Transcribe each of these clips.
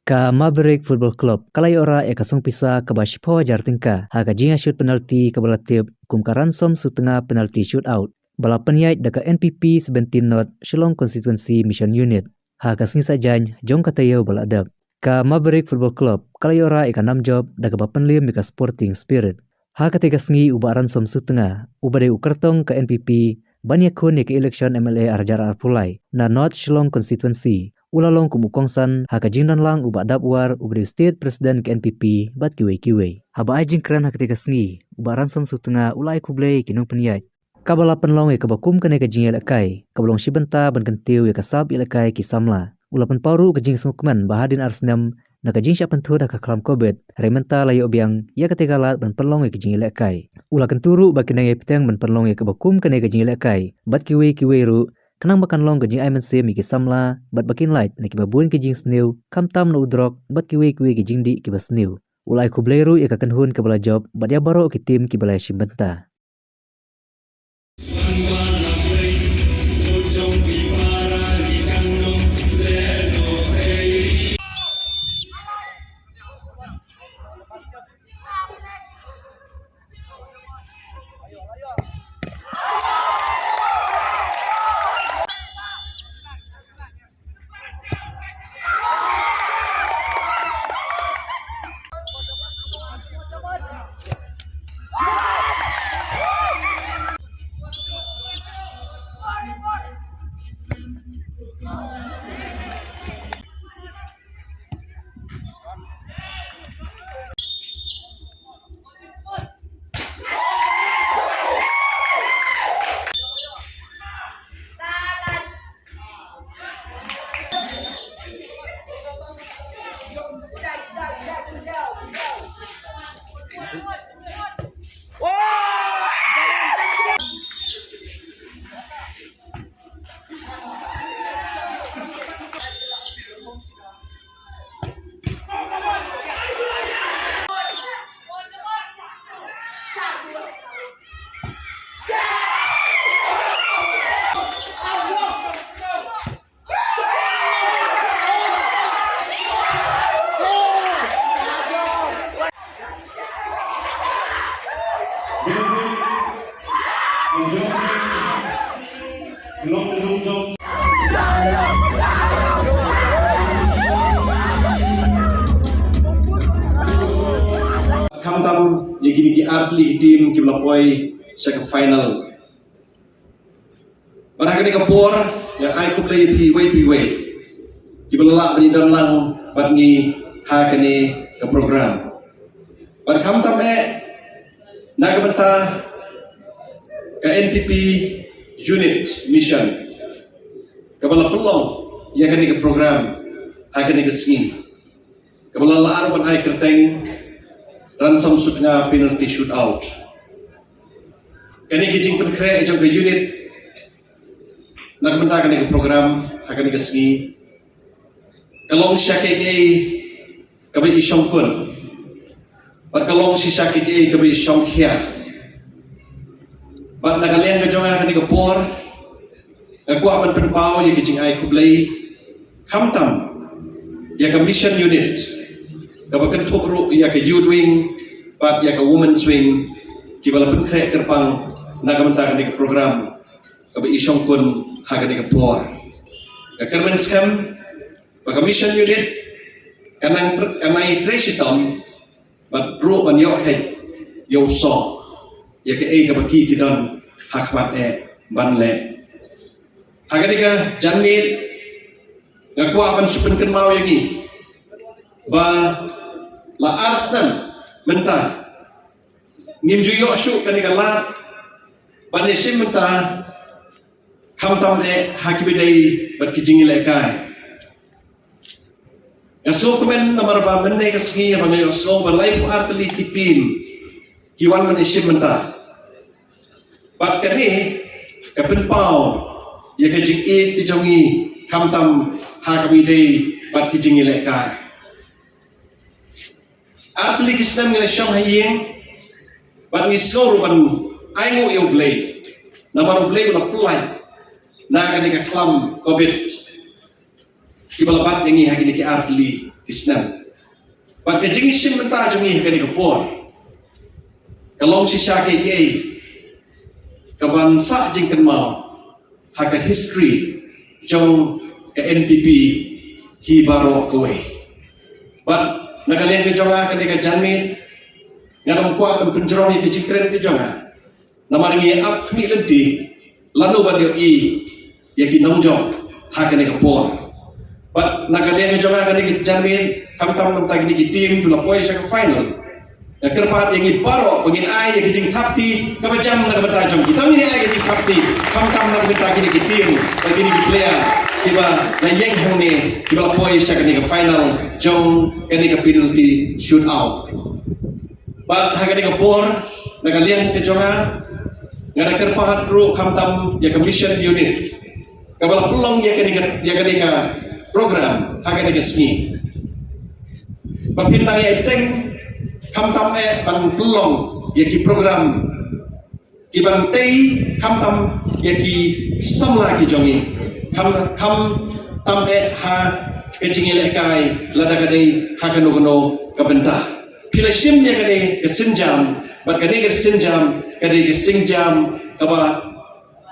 Ka Maverick Football Club kalai ora e kasong pisa ka bashipo jar tingka ha ka jinga shoot penalti ka balatip kum ka ransom setengah penalti shoot out bala penyait daka NPP 17 North Shillong Constituency Mission Unit ha ka singsa jan jong katayo bala adab ka Maverick Football Club kalai ora e ka nam job daka bapenlim ka Sporting Spirit ha ka tiga sengi uba ransom setengah uba de ukartong ka NPP banyak kun ke election MLA arjar arpulai na North Shillong Constituency ulalong kumukongsan haka jingdan lang uba dapwar ubri state president ke NPP bat kiwe haba ajing kran haka tiga sengi uba ransom setengah ulai kublai kinung penyait kabala penlong e kabakum kene ka jingel akai kabalong sibenta ban kentiu e kasab ilakai ki samla ulapan paru ka jing sungkuman bahadin arsnam na ka jing syapan tu dah ka klam kobet rementa layo biang ya ketika lat ban penlong e ka jingel akai ula kenturu ba kenang e petang ban penlong e kabakum kene ka jingel akai bat kiwe ru kenang makan long kejing aiman se mi samla bat bakin light na kibabun kejing snew kam tam na udrok bat kiwe kejing di kibas snew ulai kubleru ya kakan hun kabala job bat ya baro ki tim kibala shimbenta Kamtam yagi atli tim kiblapoi sa final. Barangkali kapor yang ay kublay piway kibala banidan lang bat ni hakani ka program. Bar kamtam nagabanta ka NPP unit mission kabala tulong yakani ka program hakani ka singi kabala laaro ban ay kerteng ransom setengah penalty shoot out. Kani kijing penkre jong ke unit nak menta kani ke program akan ke sengi. Kalong syake ke kabe isong kun. Bat kalong si syake ke kabe isong khia. Bat nakalian ke jong akan ke por. Aku aman penpau ye kijing ai kublai kamtam ya ke mission unit. Kabakan topru ya ke youth wing, bat ya ke women's wing, kibala pun krek kerpang nagamentakan di program, kabe isong kun hagan di por. Kermen skam, baka mission unit, kanai tresitom, bat ro ban yok head, yo so, ya ke kabaki kidon hakmat ban le. Hagan di janit, ngakwa ban supen kenmau yagi, ba la arsnam menta ngimju yoshu kanika lat banesim menta kamtam hakibidai bat kijingile kai yaso komen namar ba menne kasngi bangai yaso ba life artli kitim kiwan manesim menta bat kani kapin pau ya kijing e tijongi kamtam hakibidai bat kijingile kai Atli kisnam ngile syong hayeng bat ngisoro ban aingo yo blay namaro blay ban pulai na kani ka klam covid kibalabat yangi hagini ki artli Islam. But ke jing sim menta jungi ke ni kapor. Kalong si sya ke ke bangsa jing kan mau ha ke history jong ke NPP hi baro kowe. But nakalian ke jonga ke ni ke janmin ngadam kuat dan penjerong ke cikren ke jonga. Nama ringi ap kmi lenti lalu badio ya ki nongjong ha ke ni kapor. But nakalian ke jonga ke ni ke janmin kam tam nam tagi ni ki team dula poi sa final. Ya kerpat yang ibaro pengin ai yang jing takti kabajam na kabata jong kita ini ai yang jing takti kam tam na kabata kini ki team bagi ni player kiba na yeng hang ni kiba poi sa kani ke final jong kani ke penalty shoot out. But ha kani ke por nakalian ke jonga ngada kerpat ru kam tam ya commission unit kabala pulong ya kani ke program ha kani ke sni. Bapinda ya teng kam tam ban tulong ya ki program ki ban tei kam tam ya ki samla ki jongi kam tam ha ke jingile kai lada kadai ha kanu ka benta pila sim ya kadai ke sinjam bat kadai ke sinjam kadai ke singjam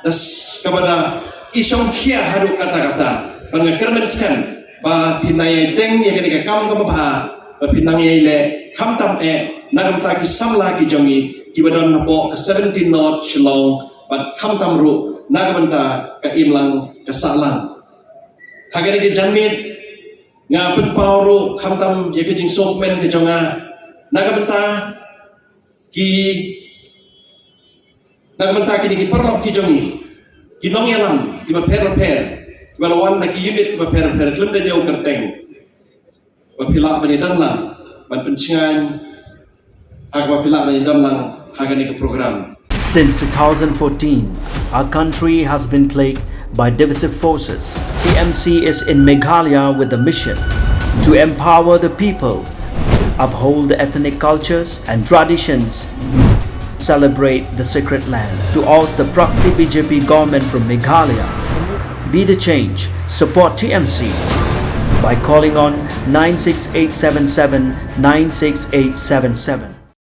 das kabada isong khia haru kata-kata ban kermenskan ba pinai teng ya kadai ka kam ba pinang le kam tam nagam ta ki samla ki jongi ki badon na po ka 17 not shlong but kam tam ru nagam ta ka imlang ka salang hagari ki janmit nga pen pawru kam tam ye ki jing sok men ki jonga nagam ta ki ki perlok ki jongi ki nong yalam ki ba per ki ba lawan na ki unit ki ba per klem de jauh kerteng Wapila bani danlang ban pencingan agak wapila bani danlang hagani ke program. Since 2014, our country has been plagued by divisive forces. TMC is in Meghalaya with the mission to empower the people, uphold the ethnic cultures and traditions, celebrate the sacred land. To oust the proxy BJP government from Meghalaya, be the change, support TMC by calling on 96877 96877.